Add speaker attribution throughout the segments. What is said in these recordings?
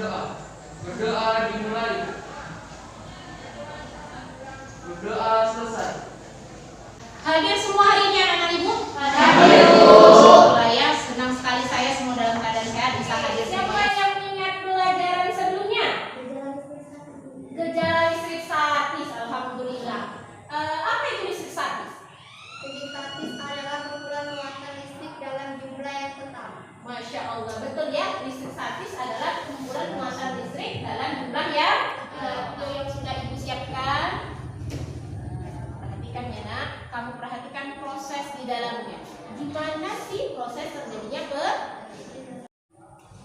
Speaker 1: berdoa. Berdoa dimulai. Berdoa selesai.
Speaker 2: Hadir semua hari ini anak-anak ibu?
Speaker 3: Hadir.
Speaker 2: Ya, senang sekali saya semua dalam keadaan sehat bisa hadir. Siapa yang ingat pelajaran sebelumnya? Gejala listrik statis. Alhamdulillah. Apa itu listrik statis?
Speaker 3: Listrik statis adalah kumpulan muatan listrik dalam jumlah yang tetap.
Speaker 2: Masya Allah, betul ya. Listrik statis adalah kumpulan muatan listrik dalam jumlah yang itu yang sudah ibu siapkan. Perhatikan ya nak, kamu perhatikan proses di dalamnya. Gimana sih proses terjadinya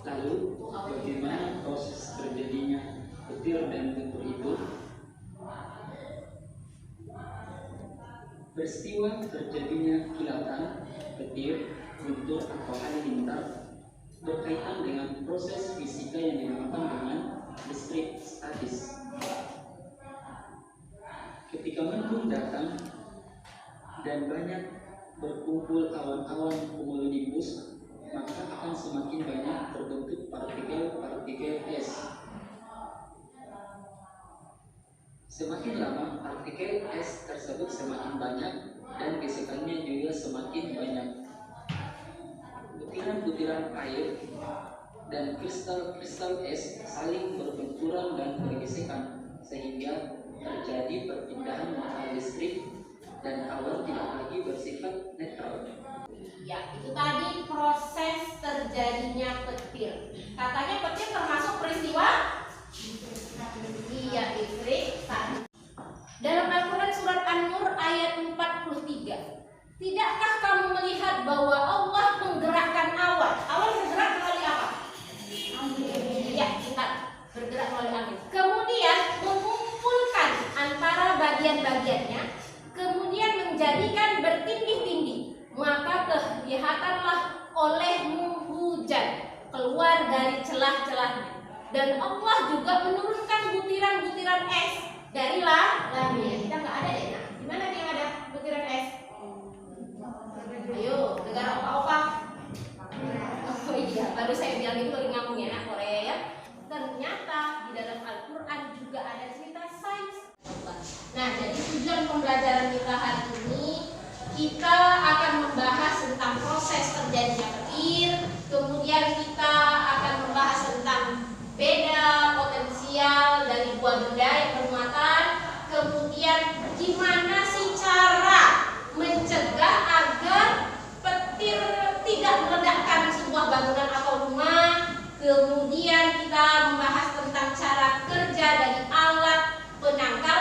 Speaker 4: Lalu bagaimana proses terjadinya petir dan guntur itu? Peristiwa terjadinya kilatan, petir, guntur atau halilintar berkaitan dengan proses fisika yang dinamakan dengan listrik statis. Ketika mendung datang dan banyak berkumpul awan-awan cumulonimbus, maka akan semakin banyak terbentuk partikel-partikel es. Semakin lama partikel es tersebut semakin banyak dan gesekannya juga semakin banyak. Butiran-butiran air dan kristal-kristal es saling berbenturan dan bergesekan sehingga terjadi perpindahan mata listrik dan awan tidak lagi bersifat netral.
Speaker 2: Ya, itu tadi proses terjadinya petir. Katanya petir termasuk peristiwa? Iya, listrik statis. Dalam Al-Quran surat An-Nur ayat 43. Tidakkah kamu melihat bahwa Allah menggerakkan awan? Awan bergerak melalui apa? Iya, kita bergerak melalui angin. Kemudian mengumpulkan antara bagian-bagiannya, kemudian menjadikan bertindih-tindih. Maka kelihatanlah olehmu hujan keluar dari celah-celahnya. Dan Allah juga menurunkan butiran-butiran es dari langit. Kita nggak ada deh. Nah, di mana yang ada butiran es? Ayo, negara opa-opa. Oh iya, baru saya bilang itu lagi ngomong ya, Korea ya. Ternyata di dalam Al-Quran juga ada cerita sains. Nah, jadi tujuan pembelajaran kita hari ini, kita akan membahas tentang proses terjadinya petir. Kemudian kita akan membahas tentang beda potensial dari dua benda yang bermuatan. Kemudian gimana sih cara mencegah agar petir tidak meledakkan sebuah bangunan atau rumah. Kemudian kita membahas tentang cara kerja dari alat penangkal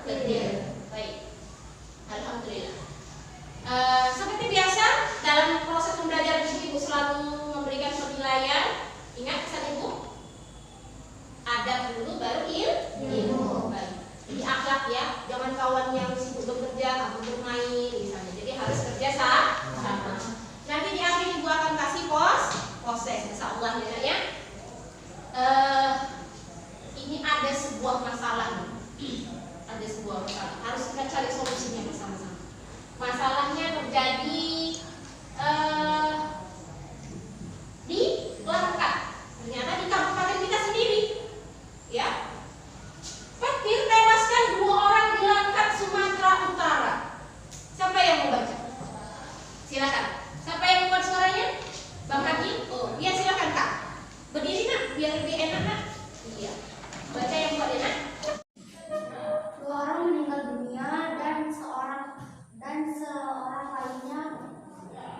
Speaker 2: petir. Baik, alhamdulillah. Seperti biasa dalam proses pembelajaran ini ibu selalu memberikan penilaian. Ingat pesan ibu? Adab dulu baru ilmu. Baik. Jadi akhlak ya, jangan kawan yang sibuk bekerja, kamu bermain misalnya. Jadi harus kerja sama. Nanti di akhir ibu akan kasih proses, insyaallah ya. Ini ada sebuah masalah. Ada sebuah masalah. Harus kita cari solusinya bersama-sama. Masalahnya terjadi di Langkat. Ternyata di kabupaten kita sendiri. Ya. Petir tewaskan 2 orang di Langkat, Sumatera Utara. Siapa yang mau baca? Silakan. Siapa yang membuat suaranya? Bang Haji? Oh, iya silakan Kak. Berdiri nak, biar lebih enak nak. Iya. Baca yang buat enak.
Speaker 3: 2 orang meninggal dunia dan seorang lainnya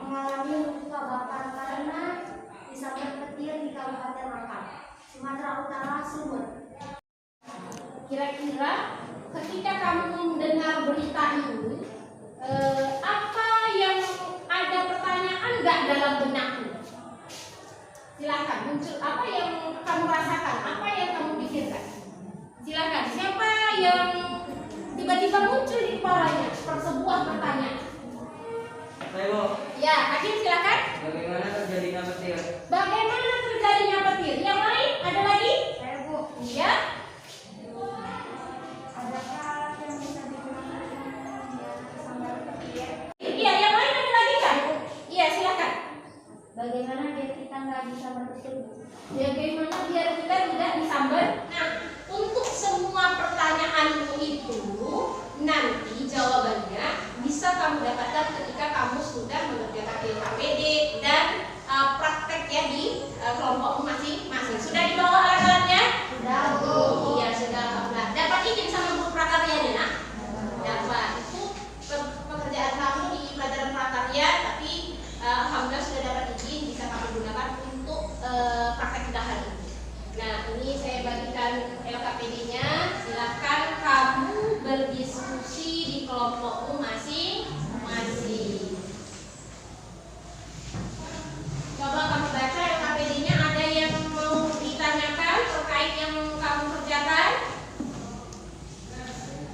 Speaker 3: mengalami luka bakar karena disambar petir di Kabupaten Langkat, Sumatera Utara, Sumut.
Speaker 2: Kira-kira ketika kamu mendengar berita ini, apa yang ada pertanyaan nggak dalam benakmu? Silakan muncul apa yang kamu rasakan, apa yang kamu pikirkan. Silakan, siapa yang tiba-tiba muncul di kepalanya sebuah pertanyaan?
Speaker 1: Ayo,
Speaker 2: Ya, Hakim silakan.
Speaker 1: bagaimana terjadinya petir?
Speaker 2: Bagaimana terjadinya petir? Yang lain ada lagi?
Speaker 3: Saya Bu,
Speaker 2: Ya.
Speaker 3: adakah yang bisa digunakan biar sambar petir?
Speaker 2: Iya, yang lain ada lagi kan? Iya, silakan.
Speaker 3: Bagaimana biar kita nggak disambar petir?
Speaker 2: Bagaimana biar kita tidak disambar? Nah, untuk semua pertanyaanmu itu nanti jawabannya bisa kamu dapatkan ketika kamu sudah mengerjakan LKPD dan praktek ya di kelompokmu masing-masing. Sudah dibawa alat-alatnya?
Speaker 3: Sudah, Bu.
Speaker 2: Iya, sudah. Nah, dapat izin sama guru prakaryanya, nak? Dapat. Itu pekerjaan kamu di pelajaran prakarya, tapi alhamdulillah sudah dapat izin, bisa kamu gunakan untuk praktek kita hari ini. Nah, ini saya bagikan LKPD-nya. Silakan kamu berdiskusi di kelompokmu masing-masing. Coba kamu baca LKPD-nya, ada yang mau ditanyakan terkait yang kamu kerjakan?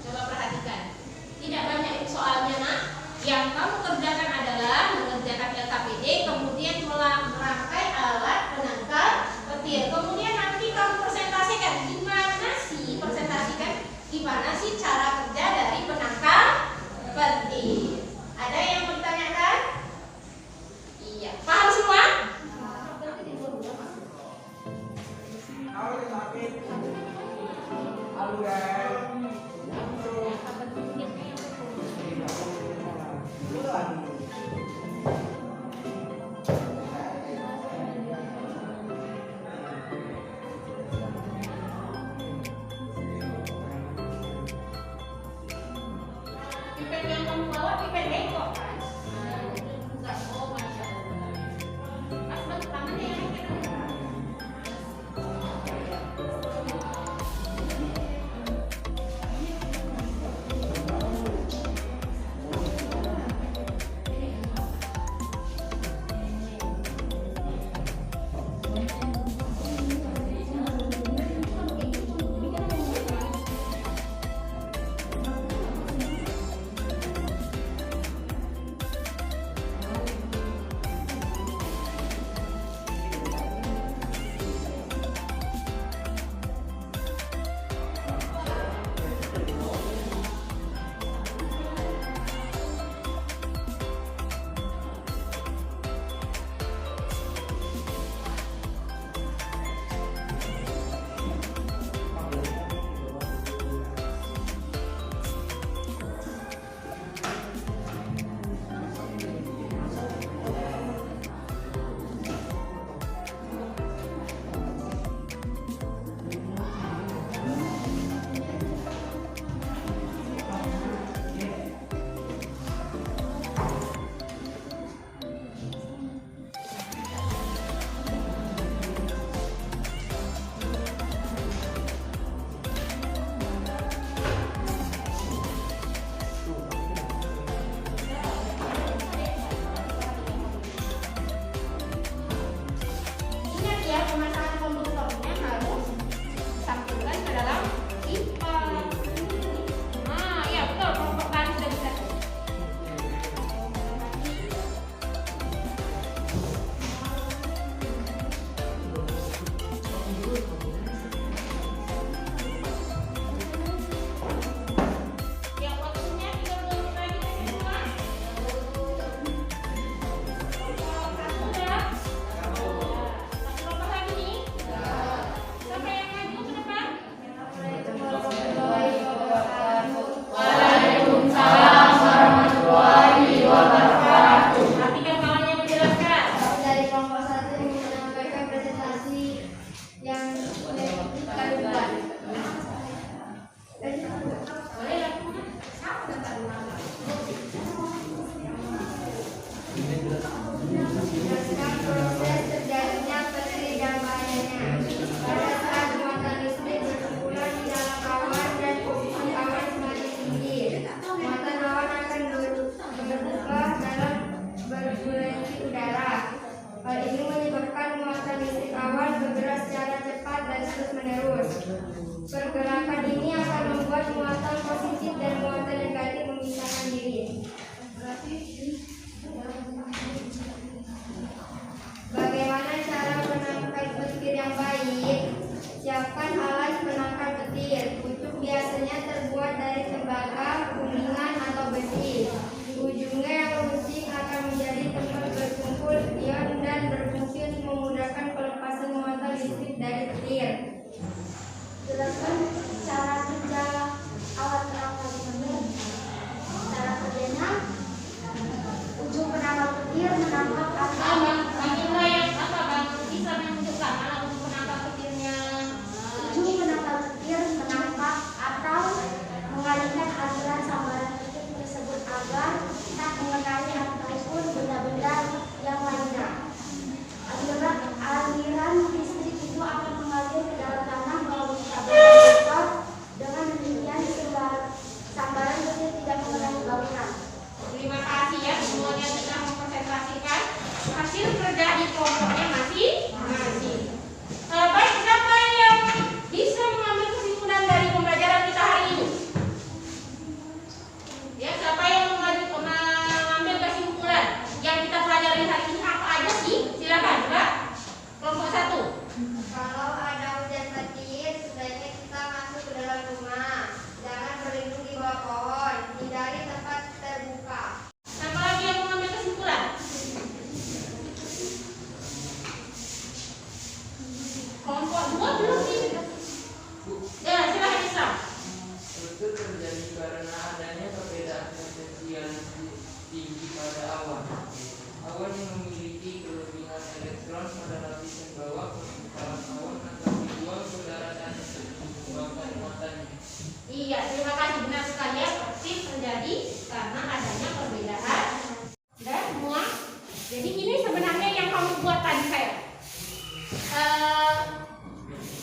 Speaker 2: Coba perhatikan. Tidak banyak soalnya, nak. Yang kamu kerjakan adalah mengerjakan LKPD, kemudian merangkai alat penangkal petir. Kemudian nanti kamu presentasikan gimana sih cara kerja dari penangkal petir. Ada yang bertanyakan? Iya, paham semua? Pipet yang kamu bawa pipet bengkok kan? Enggak, oh masya Allah. Mas bantu tangannya ya.
Speaker 3: Pergerakan ini akan membuat muatan positif dan muatan negatif memisahkan diri. Bagaimana cara menangkal petir yang baik? Siapkan alat penangkal petir. Pucuk biasanya terbuat dari tembaga, kuningan, atau besi. Ujungnya yang runcing akan menjadi tempat berkumpul ion dan berfungsi untuk memudahkan menangkap atau
Speaker 2: Bang Indra yang apa Bang Islam yang menunjukkan mana untuk menangkap petirnya?
Speaker 3: ujung penangkal petir menangkap atau mengalihkan aliran sambaran petir tersebut agar tak mengenai ataupun benda-benda yang lainnya. Aliran listrik itu akan mengalir ke dalam tanah melalui kabel konektor. Dengan demikian sambaran petir tidak mengenai bangunan.
Speaker 2: Terima kasih ya semuanya sudah mengkonsentrasikan. Hasil kerja di kelompoknya masih. Baik, siapa yang bisa mengambil kesimpulan dari pembelajaran kita hari ini? Ya, siapa yang mengambil kesimpulan yang kita pelajari hari ini apa aja sih? Silakan, Mbak. Kelompok 1.
Speaker 3: Kalau ada hujan petir, sebaiknya kita masuk ke dalam rumah. Jangan berlindung di bawah pohon. Hindari tempat terbuka.
Speaker 2: Siapa lagi yang mengambil kesimpulan? Kelompok 2 belum nih. Ya, silakan Islam.
Speaker 1: Itu terjadi karena adanya perbedaan frekuensi yang tinggi pada awan. Awan yang memiliki kelebihan elektron pada lapisan bawah permukaan awan akan dibuang ke udara dan menyebabkan muatannya.
Speaker 2: Iya, terima kasih, benar sekali ya. Aktif terjadi karena adanya perbedaan. Sudah semua. Jadi ini sebenarnya yang kamu buat tadi saya.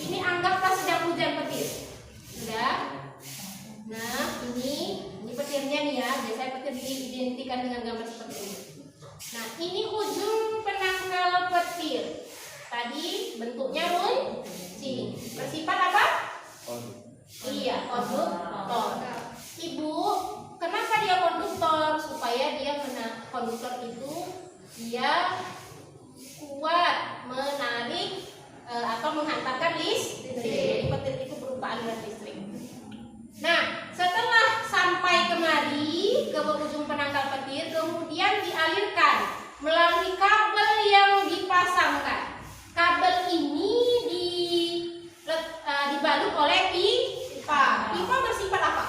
Speaker 2: Ini anggaplah sedang hujan petir. Sudah. Nah, ini petirnya nih ya. Biasanya petir diidentikan dengan gambar seperti ini. Nah, ini ujung penangkal petir. Tadi bentuknya sini. Bersifat apa? Iya, konduktor. Ibu, kenapa dia konduktor? Supaya dia konduktor itu dia kuat menarik atau menghantarkan listrik. Jadi petir itu berupa aliran listrik. Nah, setelah sampai kemari ke ujung penangkal petir, kemudian dialirkan melalui kabel yang dipasangkan. Kabel ini dibalut oleh pipa. Pipa bersifat apa?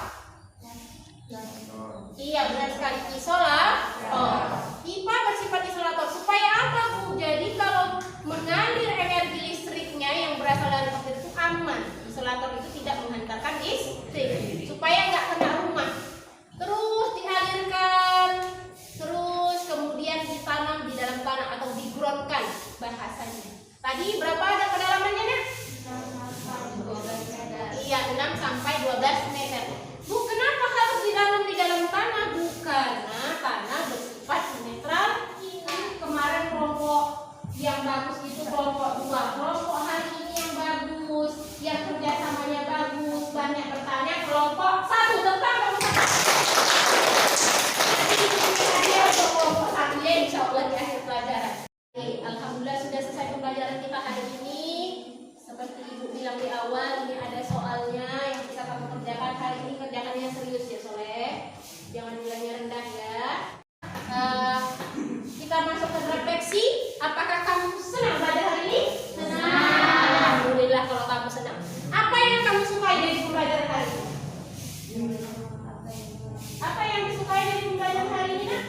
Speaker 2: Iya, benar sekali, isolator. Pipa bersifat isolator. Supaya apa, Bu? Jadi kalau mengalir energi listriknya yang berasal dari petir itu aman. Isolator itu tidak menghantarkan listrik. Supaya nggak kena rumah. Terus dialirkan, terus kemudian ditanam di dalam tanah atau digroundkan bahasanya. Tadi berapa ada kedalamannya, Nak? 12 meter. Iya, 6 sampai 12 meter. Bu, kenapa harus ditanam di dalam tanah? Bukan, karena bersifat netral. Ini kemarin kelompok yang bagus itu kelompok 2. Kelompok hari ini yang bagus, yang kerjasamanya bagus, banyak bertanya. Kelompok 1 tentang kelompok 1 ya, insya Allah di akhir pelajaran. Alhamdulillah sudah selesai pembelajaran kita hari ini. Seperti Ibu bilang di awal, ini ada soalnya yang bisa kamu kerjakan hari ini. Kerjakannya serius ya, Soleh. Jangan nilainya rendah ya. Kita masuk ke refleksi. Apakah kamu senang pada hari ini? Senang. Alhamdulillah kalau kamu senang. Apa yang kamu sukai dari pembelajaran hari ini? Apa yang disukai dari pembelajaran hari ini, Nak?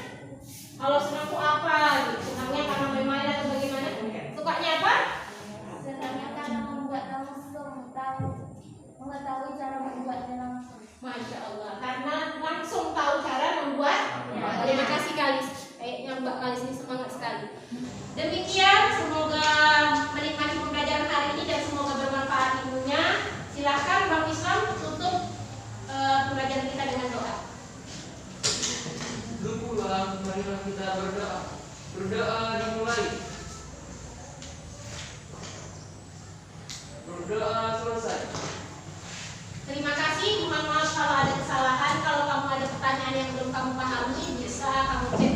Speaker 2: Kalau senang tuh apa? Senangnya karena bermain atau bagaimana? Sukanya apa?
Speaker 3: Senangnya karena membuat langsung mengetahui cara membuatnya langsung.
Speaker 2: Masya Allah, karena langsung tahu cara membuat. Terima kasih Kalis. Kayaknya Mbak Kalis ini semangat sekali. Demikian, semoga menikmati pembelajaran hari ini dan semoga bermanfaat ilmunya. Silakan Bang Islam tutup pembelajaran kita dengan doa.
Speaker 1: Duduklah, marilah kita berdoa. Berdoa dimulai. Berdoa selesai.
Speaker 2: Terima kasih. Mohon maaf kalau ada kesalahan. Kalau kamu ada pertanyaan yang belum kamu pahami, bisa kamu cek